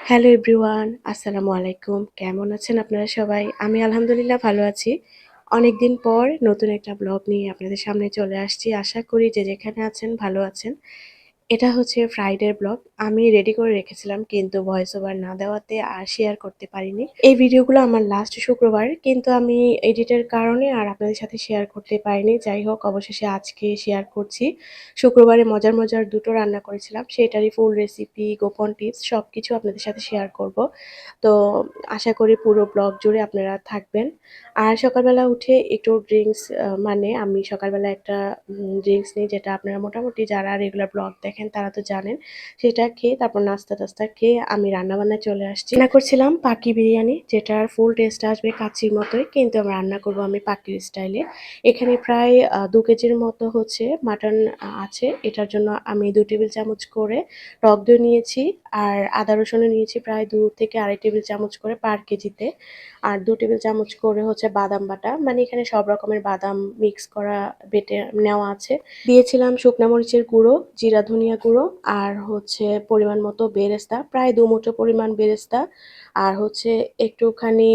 Hello everyone, আসসালামু আলাইকুম। কেমন আছেন আপনারা সবাই? আমি আলহামদুলিল্লাহ ভালো আছি। অনেকদিন পর নতুন একটা ব্লগ নিয়ে আপনাদের সামনে চলে আসছি। আশা করি যে যেখানে আছেন ভালো আছেন। এটা হচ্ছে ফ্রাইডের ব্লগ। আমি রেডি করে রেখেছিলাম কিন্তু ভয়েস ওভার না দেওয়াতে আর শেয়ার করতে পারিনি। এই ভিডিওগুলো আমার লাস্ট শুক্রবার কিন্তু আমি এডিটের কারণে আর আপনাদের সাথে শেয়ার করতে পারিনি। যাই হোক অবশেষে আজকে শেয়ার করছি। শুক্রবারে মজার, মজার দুটো রান্না করেছিলাম। সেটারই ফুল রেসিপি, গোপন টিপস সবকিছু আপনাদের সাথে শেয়ার করব। তো আশা করি পুরো ব্লগ জুড়ে আপনারা থাকবেন। আর সকালবেলা উঠে একটু ড্রিংকস মানে আমি সকালবেলা একটা ড্রিংকস নিই যেটা আপনারা মোটামুটি যারা রেগুলার ব্লগ দেখেন তারা তো জানেন। সেটা খেয়ে তারপর নাস্তা-টাস্তা খেয়ে আমি রান্নাবান্নায় চলে আসছি। রান্না করছিলাম পাকি বিরিয়ানি যেটার ফুল টেস্ট আসবে কাচ্চির মতোই কিন্তু রান্না করব আমি পাকির স্টাইলে। এখানে প্রায় ২ কেজির মতো হচ্ছে মাটন আছে। এটার জন্য আমি ২ টেবিল চামচ করে টক দই নিয়েছি আর আদা রসুনও নিয়েছি প্রায় ২ থেকে ২.৫ টেবিল চামচ করে পার কেজিতে। আর ২ টেবিল চামচ করে হচ্ছে বাদাম বাটা। মানে এখানে সব রকমের বাদাম মিক্স করা বেটে নেওয়া আছে। দিয়েছিলাম শুকনা মরিচের গুঁড়ো, জিরা ধনিয়া গুঁড়ো আর হচ্ছে পরিমাণ মতো বেরেস্তা, প্রায় ২ মুঠো পরিমাণ বেরেস্তা আর হচ্ছে একটুখানি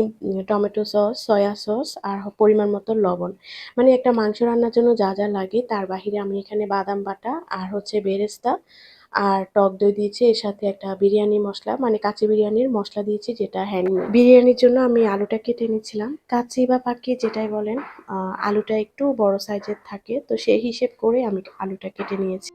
টমেটো সস, সয়া সস আর পরিমাণ মতো লবণ। মানে একটা মাংস রান্নার জন্য যা, যা লাগে তার বাহিরে আমি এখানে বাদাম বাটা আর হচ্ছে বেরেস্তা আর টক দই দিয়েছি। এর সাথে একটা বিরিয়ানি মসলা মানে কাচ্চি বিরিয়ানির মসলা দিয়েছি যেটা হ্যান্ডমেড। বিরিয়ানির জন্য আমি আলুটা কেটে নিচ্ছিলাম। কাচ্চি বা পাক্কি যেটাই বলেন, আলুটা একটু বড় সাইজের থাকে। তো সেই হিসেব করে আমি আলুটা কেটে নিয়েছি।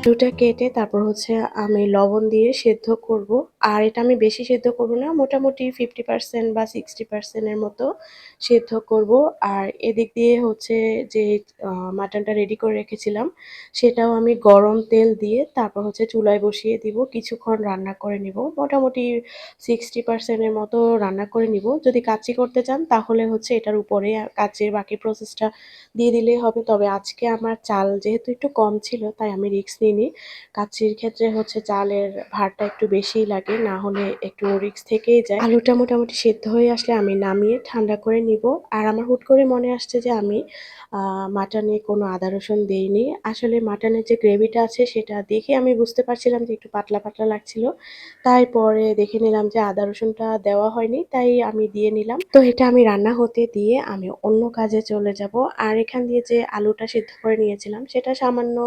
আলুটা কেটে তারপর হচ্ছে আমি লবণ দিয়ে সেদ্ধ করব। আর এটা আমি বেশি সেদ্ধ করব না। মোটামুটি 50% বা 60% এর মতো সেদ্ধ করব। আর এদিক দিয়ে হচ্ছে যে মাটনটা রেডি করে রেখেছিলাম, সেটাও আমি গরম তেল দিয়ে তারপর হচ্ছে চুলায় বসিয়ে দিব। কিছুক্ষণ রান্না করে নিব। মোটামুটি 60% এর মতো রান্না করে নিব। যদি কাচ্চি করতে চান তাহলে হচ্ছে এটার উপরে কাচ্চির বাকি প্রসেসটা দিয়ে দিলেই হবে। তবে আজকে আমার চাল যেহেতু একটু কম ছিল তাই আমি রিস্ক নিইনি। কাচ্চির ক্ষেত্রে হচ্ছে চালের ভারটা একটু বেশিই লাগে, না হলে একটু রিস্ক থেকেই যায়। আলুটা মোটামুটি সেদ্ধ হয়ে আসলে আমি নামিয়ে ঠান্ডা করে নিব। আর আমার হুট করে মনে আসছে যে আমি মাটনে কোনো আদা রসুন দেইনি। আসলে মাটনের যে গ্রেভিটা আছে সেটা দেখে আমি বুঝতে পারছিলাম যে একটু পাতলা, পাতলা লাগছিল। তাই পরে দেখে নিলাম যে আদা রসুনটা দেওয়া হয়নি, তাই আমি দিয়ে নিলাম। তো এটা আমি রান্না হতে দিয়ে আমি অন্য কাজে চলে যাব। আর এখান দিয়ে যে আলুটা সিদ্ধ করে নিয়েছিলাম সেটা সামান্য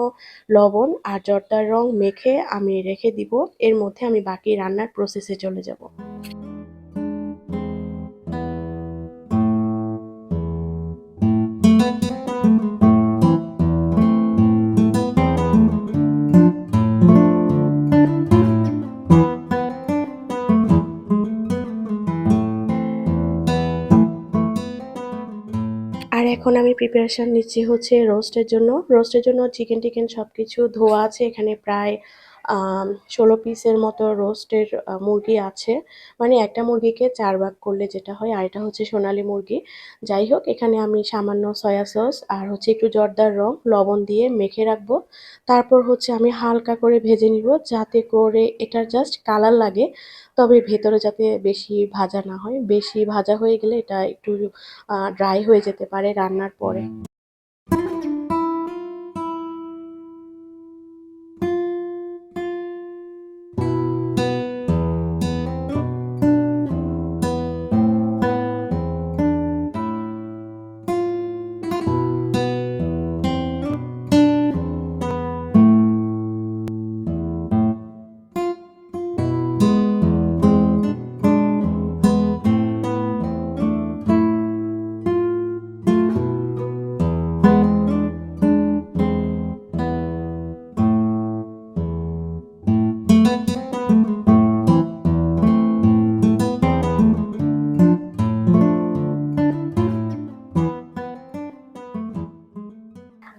লবণ আর জর্দার রং মেখে আমি রেখে দিব। এর মধ্যে আমি বাকি রান্নার প্রসেসে চলে যাব। আর এখন আমি প্রিপারেশন নিচ্ছি হচ্ছে রোস্টের জন্য। রোস্টের জন্য চিকেন-টিকেন সবকিছু ধোয়া আছে। এখানে প্রায় ১৬ পিসের মতো রোস্টের মুরগি আছে। মানে একটা মুরগিকে ৪ ভাগ করলে যেটা হয়, আর এটা হচ্ছে সোনালী মুরগি। যাই হোক এখানে আমি সামান্য সয়া সস আর হচ্ছে একটু জর্দার রং, লবণ দিয়ে মেখে রাখবো। তারপর হচ্ছে আমি হালকা করে ভেজে নিব যাতে করে এটার জাস্ট কালার লাগে। তবে ভেতরে যাতে বেশি ভাজা না হয়। বেশি ভাজা হয়ে গেলে এটা একটু ড্রাই হয়ে যেতে পারে রান্নার পরে।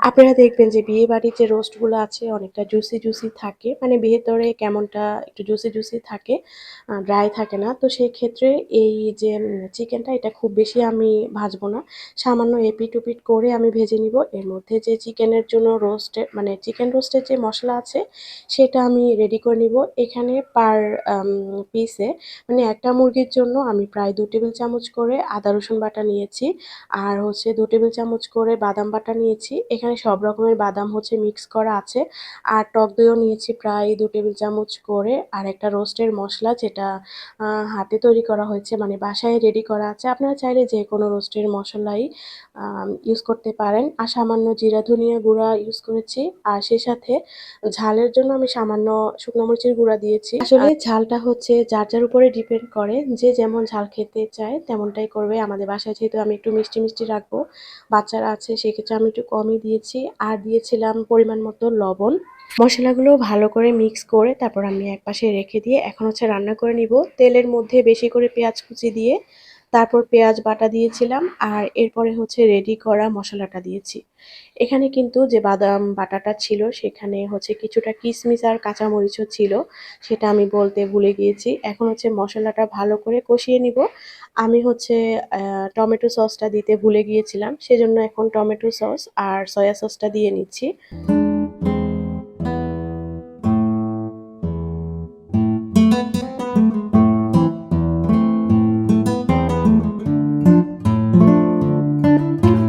আপনারা দেখবেন যে বিয়েবাড়ির যে রোস্টগুলো আছে অনেকটা জুসি থাকে। মানে ভেতরে কেমনটা একটু জুসি থাকে, ড্রাই থাকে না। তো সেক্ষেত্রে এই যে চিকেনটা এটা খুব বেশি আমি ভাজবো না। সামান্য এপিঠ-ওপিঠ করে আমি ভেজে নিবো। এর মধ্যে যে চিকেনের জন্য মানে চিকেন রোস্টের যে মসলা আছে সেটা আমি রেডি করে নিবো। এখানে পার আম পিসে মানে একটা মুরগির জন্য আমি প্রায় ২ টেবিল চামচ করে আদা রসুন বাটা নিয়েছি। আর হচ্ছে ২ টেবিল চামচ করে বাদাম বাটা নিয়েছি। এখানে সব রকমের বাদাম হচ্ছে মিক্স করা আছে। আর টক দইও নিয়েছি প্রায় ২ টেবিল চামচ করে। আর একটা রোস্টের মসলা যেটা হাতে তৈরি করা হয়েছে মানে বাসায় রেডি করা আছে। আপনারা চাইলে যেকোনো রোস্টের মসলাই ইউজ করতে পারেন। আর সামান্য জিরা ধনিয়া গুঁড়া ইউজ করেছি। আর সেই সাথে ঝালের জন্য আমি সামান্য শুকনো মরিচের গুঁড়া দিয়েছি। আসলে ঝালটা হচ্ছে যার উপরে ডিপেন্ড করে। যে যেমন ঝাল খেতে চায় তেমনটাই করবে। আমাদের বাসায় যেহেতু আমি একটু মিষ্টি রাখবো, বাচ্চারা আছে সেক্ষেত্রে আমি একটু কমই দিয়েছি। আর দিয়েছিলাম পরিমাণ মতো লবণ। মসলাগুলো ভালো করে মিক্স করে তারপর আমি একপাশে রেখে দিয়ে এখন হচ্ছে রান্না করে নিব। তেলের মধ্যে বেশি করে পেঁয়াজ কুচি দিয়ে তারপর পেঁয়াজ বাটা দিয়েছিলাম আর এরপরে হচ্ছে রেডি করা মসলাটা দিয়েছি। এখানে কিন্তু যে বাদাম বাটাটা ছিল সেখানে হচ্ছে কিছুটা কিশমিশ আর কাঁচামরিচও ছিল, সেটা আমি বলতে ভুলে গিয়েছি। এখন হচ্ছে মসলাটা ভালো করে কষিয়ে নিব। আমি হচ্ছে টমেটো সসটা দিতে ভুলে গিয়েছিলাম, সেজন্য এখন টমেটো সস আর সয়া সসটা দিয়ে নিচ্ছি।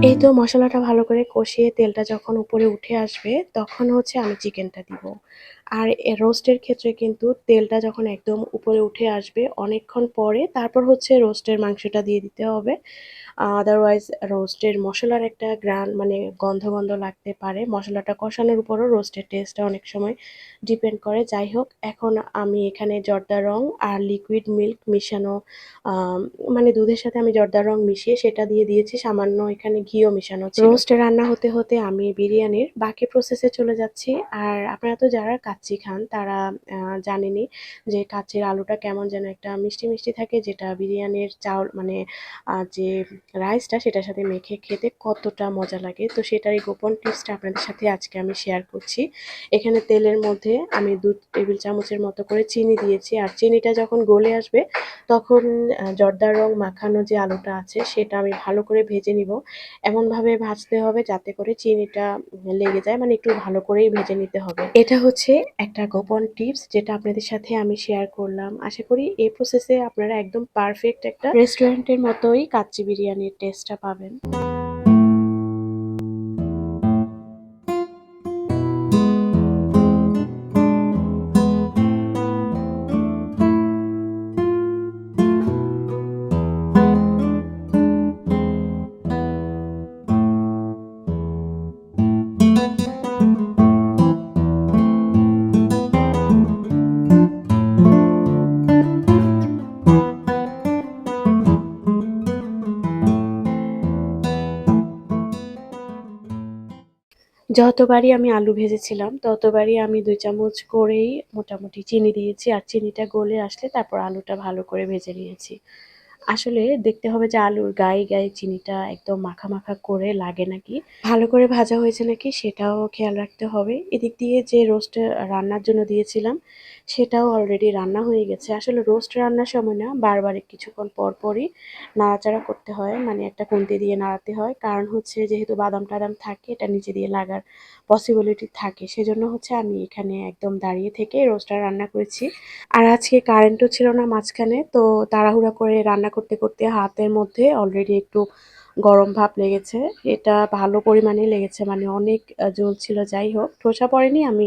এই তো মসলাটা ভালো করে কষিয়ে তেলটা যখন উপরে উঠে আসবে তখন হচ্ছে আমি চিকেনটা দিব। আর রোস্টের ক্ষেত্রে কিন্তু তেলটা যখন একদম উপরে উঠে আসবে অনেকক্ষণ পরে তারপর হচ্ছে রোস্টের মাংসটা দিয়ে দিতে হবে। আদারওয়াইজ রোস্টের মসলার একটা মানে গন্ধ লাগতে পারে। মসলাটা কষানোর উপরও রোস্টের টেস্টটা অনেক সময় ডিপেন্ড করে। যাই হোক, এখন আমি এখানে জর্দা রং আর লিকুইড মিল্ক মিশানো আম মানে দুধের সাথে আমি জর্দার রং মিশিয়ে সেটা দিয়ে দিয়েছি। সামান্য এখানে ঘিও মেশানো ছিল। রোস্ট রান্না হতে আমি বিরিয়ানির বাকি প্রসেসে চলে যাচ্ছি। আর আপনারা তো যারা কাচ্চি খান তারা জানেনই যে কাচ্চির আলুটা কেমন যেন একটা মিষ্টি থাকে, যেটা বিরিয়ানির চাউল মানে যে রাইসটা সেটার সাথে মেখে খেতে কতটা মজা লাগে। তো সেটারই গোপন টিপসটা আপনাদের সাথে আজকে আমি শেয়ার করছি। এখানে তেলের মধ্যে আমি ২ টেবিল চামচের মতো করে চিনি দিয়েছি। আর চিনিটা যখন গলে আসবে তখন জর্দার রং মাখানো যে আলুটা আছে সেটা আমি ভালো করে ভেজে নিব। এমনভাবে ভাজতে হবে যাতে করে চিনিটা লেগে যায়, মানে একটু ভালো করেই ভেজে নিতে হবে। এটা হচ্ছে একটা গোপন টিপস যেটা আপনাদের সাথে আমি শেয়ার করলাম। আশা করি এই প্রসেসে আপনারা একদম পারফেক্ট একটা রেস্টুরেন্টের মতোই কাচ্চি বিরিয়ানির টেস্টটা পাবেন। যতবারই আমি আলু ভেজেছিলাম ততবারই আমি ২ চামচ করেই মোটামুটি চিনি দিয়েছি। আর চিনিটা গলে আসলে তারপর আলুটা ভালো করে ভেজে নিয়েছি। আসলে দেখতে হবে যে আলুর গায়ে চিনিটা একদম মাখা করে লাগে নাকি, ভালো করে ভাজা হয়েছে নাকি সেটাও খেয়াল রাখতে হবে। এদিক দিয়ে যে রোস্ট রান্নার জন্য দিয়েছিলাম সেটাও অলরেডি রান্না হয়ে গেছে। আসলে রোস্ট রান্নার সময় না বারবার কিছুক্ষণ পরই নাড়াচাড়া করতে হয়, মানে একটা খুন্তি দিয়ে নাড়াতে হয়। কারণ হচ্ছে যেহেতু বাদাম-টাদাম থাকে এটা নিচে দিয়ে লাগার পসিবিলিটি থাকে। সেজন্য হচ্ছে আমি এখানে একদম দাঁড়িয়ে থেকে রোস্টটা রান্না করেছি। আর আজকে কারেন্টও ছিল না মাঝখানে, তো তাড়াহুড়া করে রান্না করতে হাতের মধ্যে অলরেডি একটু গরম ভাব লেগেছে। এটা ভালো পরিমাণেই লেগেছে, মানে অনেক জ্বলছিল। যাই হোক, ঠোসা পড়েনি। আমি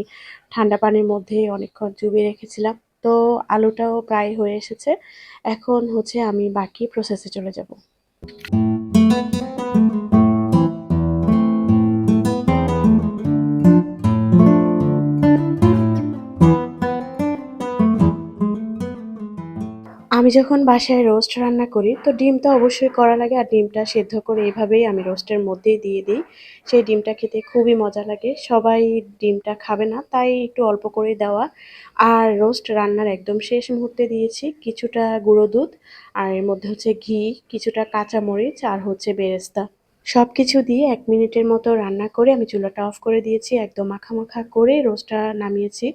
ঠান্ডা পানির মধ্যে অনেকক্ষণ চুবিয়ে রেখেছিলাম। তো আলুটাও প্রায় হয়ে এসেছে। এখন হচ্ছে আমি বাকি প্রসেসে চলে যাব। আমি যখন বাসায় রোস্ট রান্না করি তো ডিমটা অবশ্যই করা লাগে। আর ডিমটা সেদ্ধ করে এভাবেই আমি রোস্টের মধ্যেই দিয়ে দিই। সেই ডিমটা খেতে খুবই মজা লাগে। সবাই ডিমটা খাবে না, তাই একটু অল্প করে দেওয়া। আর রোস্ট রান্নার একদম শেষ মুহূর্তে দিয়েছি কিছুটা গুঁড়ো দুধ, আর এর মধ্যে হচ্ছে ঘি, কিছুটা কাঁচামরিচ আর হচ্ছে বেরেস্তা। সবকিছু দিয়ে ১ মিনিটের মতো রান্না করে আমি চুলাটা অফ করে দিয়েছি। একদম মাখা, মাখা করে রোস্টটা নামিয়েছি।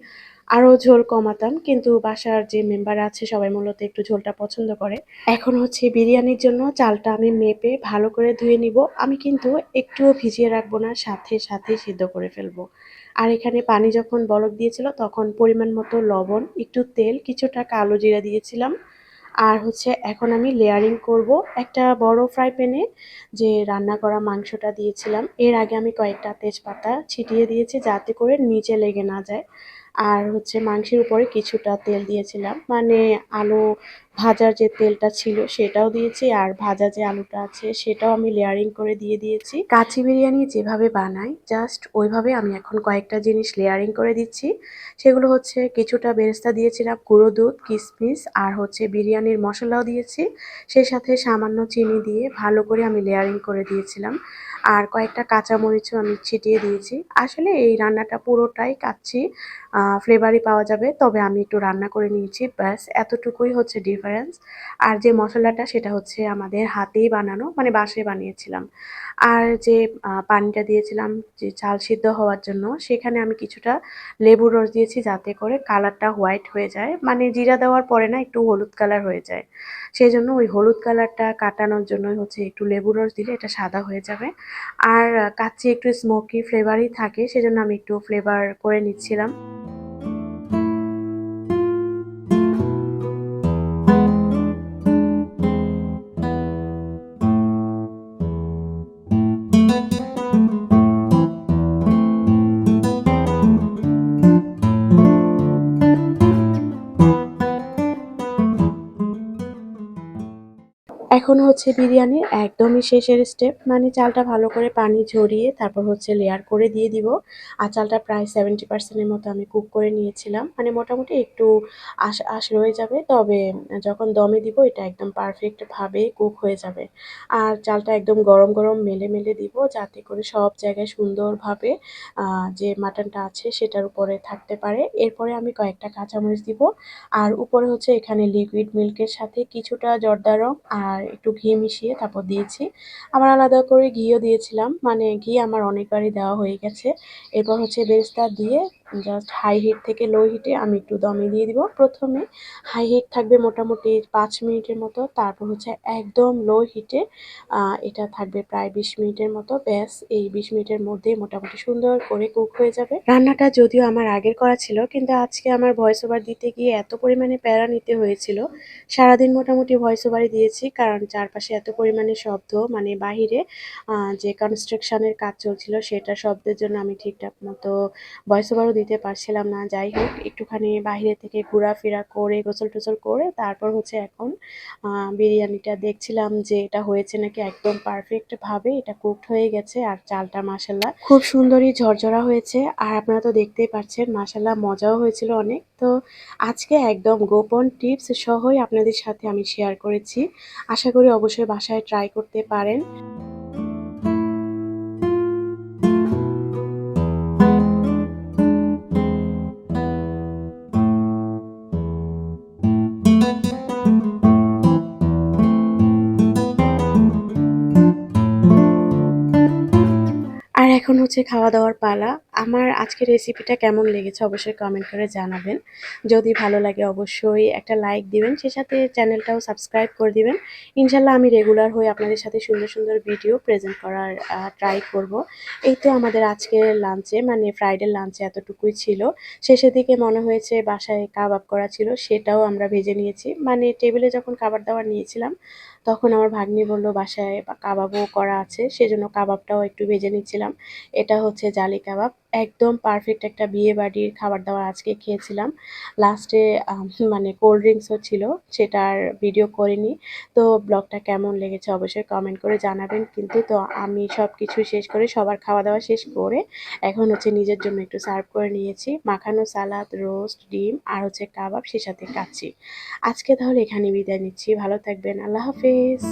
আরো ঝোল কমাতাম কিন্তু বাসার যে মেম্বার আছে সবাই মূলত একটু ঝোলটা পছন্দ করে। এখন হচ্ছে বিরিয়ানির জন্য চালটা আমি মেপে ভালো করে ধুয়ে নিব। আমি কিন্তু একটুও ভিজিয়ে রাখবো না, সাথে, সাথেই সিদ্ধ করে ফেলবো। আর এখানে পানি যখন বলক দিয়েছিল তখন পরিমাণ মতো লবণ, একটু তেল, কিছুটা কালো জিরা দিয়েছিলাম। আর হচ্ছে এখন আমি লেয়ারিং করব। একটা বড় ফ্রাই প্যানে যে রান্না করা মাংসটা দিয়েছিলাম, এর আগে আমি কয়েকটা তেজপাতা ছিটিয়ে দিয়েছি যাতে করে নিচে লেগে না যায়। আর হচ্ছে মাংসের উপরে কিছুটা তেল দিয়েছিলাম, মানে আলু ভাজার যে তেলটা ছিল সেটাও দিয়েছি, আর ভাজা যে আলুটা আছে সেটাও আমি লেয়ারিং করে দিয়ে দিয়েছি। কাচ্চি বিরিয়ানি যেভাবে বানাই জাস্ট ওইভাবে আমি এখন কয়েকটা জিনিস লেয়ারিং করে দিচ্ছি। সেগুলো হচ্ছে কিছুটা বেরেস্তা দিয়েছিলাম, গুঁড়ো দুধ, কিশমিশ আর হচ্ছে বিরিয়ানির মশলাও দিয়েছি। সেই সাথে সামান্য চিনি দিয়ে ভালো করে আমি লেয়ারিং করে দিয়েছিলাম। আর কয়েকটা কাঁচামরিচও আমি ছিটিয়ে দিয়েছি। আসলে এই রান্নাটা পুরোটাই কাচ্চি ফ্লেভারই পাওয়া যাবে, তবে আমি একটু রান্না করে নিয়েছি, ব্যাস এতটুকুই হচ্ছে ডিফারেন্স। আর যে মশলাটা সেটা হচ্ছে আমাদের হাতেই বানানো, মানে বাসায় বানিয়েছিলাম। আর যে পানিটা দিয়েছিলাম যে চাল সিদ্ধ হওয়ার জন্য, সেখানে আমি কিছুটা লেবুর রস দিয়েছি যাতে করে কালারটা হোয়াইট হয়ে যায়, মানে জিরা দেওয়ার পরে না একটু হলুদ কালার হয়ে যায়। সেই জন্য ওই হলুদ কালারটা কাটানোর জন্যই হচ্ছে একটু লেবুর রস দিলে এটা সাদা হয়ে যাবে। আর কাচ্চি একটু স্মোকি ফ্লেভারই থাকে, সেজন্য আমি একটু ফ্লেভার করে নিচ্ছিলাম। এখন হচ্ছে বিরিয়ানির একদমই শেষের স্টেপ, মানে চালটা ভালো করে পানি ঝরিয়ে তারপর হচ্ছে লেয়ার করে দিয়ে দিব। আর চালটা প্রায় 70% এর মতো আমি কুক করে নিয়েছিলাম, মানে মোটামুটি একটু আঁশ আঁশ রয়ে যাবে, তবে যখন দমে দিব এটা একদম পারফেক্ট ভাবে কুক হয়ে যাবে। আর চালটা একদম গরম গরম মেলে মেলে দিব যাতে করে সব জায়গায় সুন্দরভাবে যে মাটনটা আছে সেটার উপরে থাকতে পারে। এরপরে আমি কয়েকটা কাঁচামরিচ দিব। আর উপরে হচ্ছে এখানে লিকুইড মিল্কের সাথে কিছুটা জর্দা রং আর একটু ঘি মিশিয়ে তারপর দিয়েছি। আবার আলাদা করে ঘিও দিয়েছিলাম, মানে ঘি আমার অনেকবারই দেওয়া হয়ে গেছে। এরপর হচ্ছে বেরেস্তা দিয়ে জাস্ট হাই হিট থেকে লো হিটে আমি একটু দমে দিয়ে দিব। প্রথমে হাই হিট থাকবে মোটামুটি 5 মিনিটের মতো, তারপর হচ্ছে একদম লো হিটে এটা থাকবে প্রায় 20 মিনিটের মতো। ব্যাস এই 20 মিনিটের মধ্যেই মোটামুটি সুন্দর করে কুক হয়ে যাবে। রান্নাটা যদিও আমার আগের করা ছিল, কিন্তু আজকে আমার ভয়েস ওভার দিতে গিয়ে এত পরিমাণে প্যারা নিতে হয়েছিল। সারাদিন মোটামুটি ভয়েস ওভারই দিয়েছি, কারণ চারপাশে এত পরিমাণে শব্দ, মানে বাহিরে যে কনস্ট্রাকশনের কাজ চলছিল সেটার শব্দের জন্য আমি ঠিকঠাক মতো ভয়েস ওভারও দিতে পারছিলাম না। যাই হোক, একটুখানি বাইরে থেকে ঘোরাফেরা করে গোসল টোসল করে তারপর হচ্ছে এখন বিরিয়ানিটা দেখছিলাম যে এটা হয়েছে নাকি। একদম পারফেক্ট ভাবে এটা কুকড হয়ে গেছে, আর চালটা মাশাল্লাহ খুব সুন্দরই ঝরঝরা হয়েছে। আর আপনারা তো দেখতেই পাচ্ছেন মাশাল্লাহ মজাও হয়েছিল অনেক। তো আজকে একদম গোপন টিপস সহই আপনাদের সাথে আমি শেয়ার করেছি। আশা করি অবশ্যই বাসায় ট্রাই করতে পারেন। আর এখন হচ্ছে খাওয়া-দাওয়ার পালা। আমার আজকের রেসিপিটা কেমন লেগেছে অবশ্যই কমেন্ট করে জানাবেন। যদি ভালো লাগে অবশ্যই একটা লাইক দিবেন, সেই সাথে চ্যানেলটাও সাবস্ক্রাইব করে দিবেন। ইনশাআল্লাহ আমি রেগুলার হয়ে আপনাদের সাথে সুন্দর, সুন্দর ভিডিও প্রেজেন্ট করার ট্রাই করব। এই তো আমাদের আজকের লাঞ্চে, মানে ফ্রাইডের লাঞ্চে এতটুকুই ছিল। শেষের দিকে মনে হয়েছে বাসায় কাবাব করা ছিল, সেটাও আমরা ভেজে নিয়েছি। মানে টেবিলে যখন খাবার-দাবার নিয়েছিলাম তখন আমার ভাগ্নি বলল বাসায় কাবাবও করা আছে, সেজন্য কাবাবটাও একটু ভেজে নিচ্ছিলাম। এটা হচ্ছে জালি কাবাব। একদম পারফেক্ট একটা বিয়ে-বাড়ির খাবার-দাবার আজকে খেয়েছিলাম। লাস্টে মানে কোল্ড ড্রিংকসও ছিল, সেটার ভিডিও করিনি। তো ব্লগটা কেমন লেগেছে অবশ্যই কমেন্ট করে জানাবেন কিন্তু। তো আমি সবকিছু শেষ করে সবার খাওয়া-দাওয়া শেষ করে এখন হচ্ছে নিজের জন্য একটু সার্ভ করে নিয়েছি। মাখানো সালাদ, রোস্ট, ডিম আর হচ্ছে কাবাব, সে সাথে কাচ্চি। আজকে তাহলে এখানেই বিদায় নিচ্ছি। ভালো থাকবেন। আল্লাহ হাফেজ।